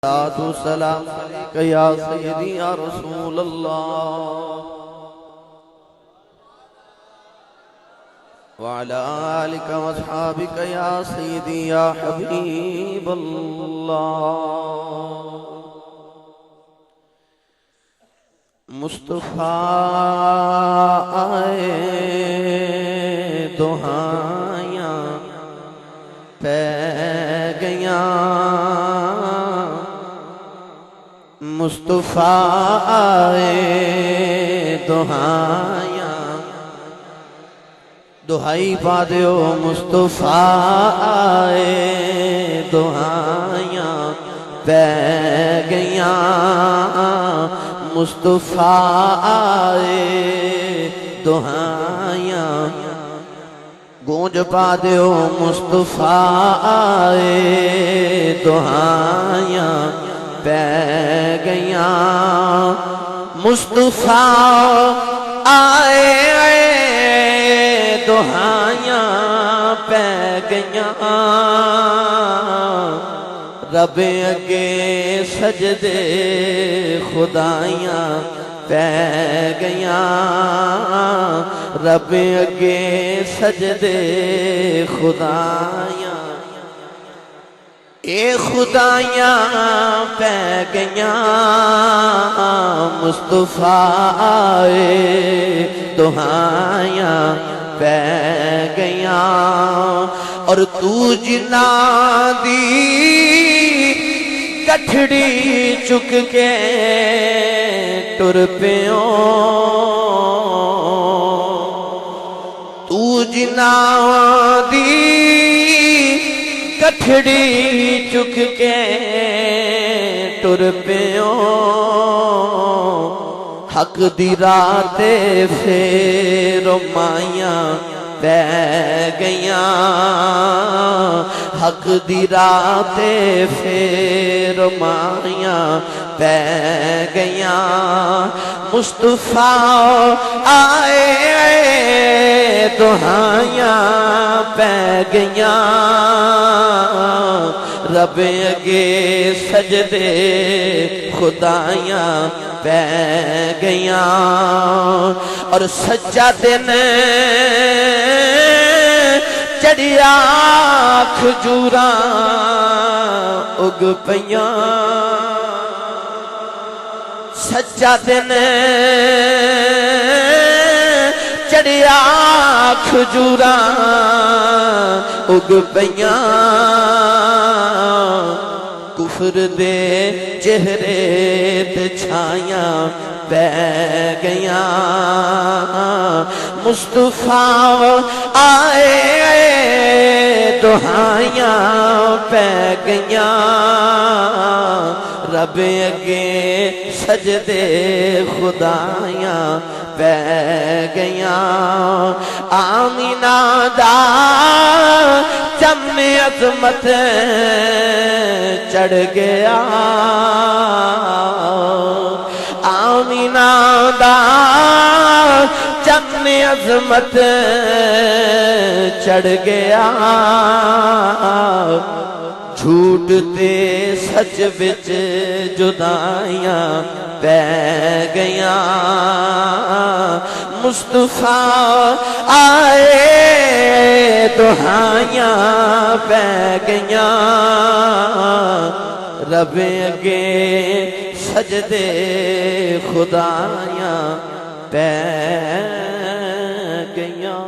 السلام یا سیدی یا رسول اللہ وعلى آلك واصحابك يا سيدي يا حبيب الله مصطفیٰ آئے دہائیاں پہ گیاں مصطفیٰ آئے دہائیاں دہائی پا دیو مصطفیٰ آئے دہائیاں پہ گیاں مصطفیٰ آئے دہائیاں گونج پا دیو مصطفیٰ آئے دہائیاں پہ گیاں مصطفیٰ آئے دہائیاں پہ گیاں رب اگے سجدے خدایاں پہ گیاں رب اگے سجدے خدایاں اے خدایاں پہ گیاں مصطفیٰ آئے دہائیاں پہ گیاں اور تو جنا دی گٹھڑی چک کے ٹر پیوں تو جنا دی گٹھڑی چک کے ٹر پیوں حق دی راہ پھر مائیاں پہ گیاں حق دی راہ پھر مائیاں پہ گیاں مصطفیٰ آئے دہائیاں پہ گیاں رب اگے سجدے خدایاں پہ گیاں اور سجا دن چڑیا کھجوراں اگ پیاں سجا دن چڑیا کھجوراں اگ پیاں کفر دے چہرے تے چھایاں پہ گیاں مصطفیٰ آئے دہائیاں پہ گیاں رب اگے سجدے خدایاں پہ گیاں آمینہ دا چم عظمت چڑھ گیا آمینہ دا چم عظمت چڑھ گیا جھوٹ تے سچ بچ جدائیاں پہ گیاں مصطفیٰ آئے دہائیاں پہ گیاں رب اگے سجدے خدایاں پہ گیاں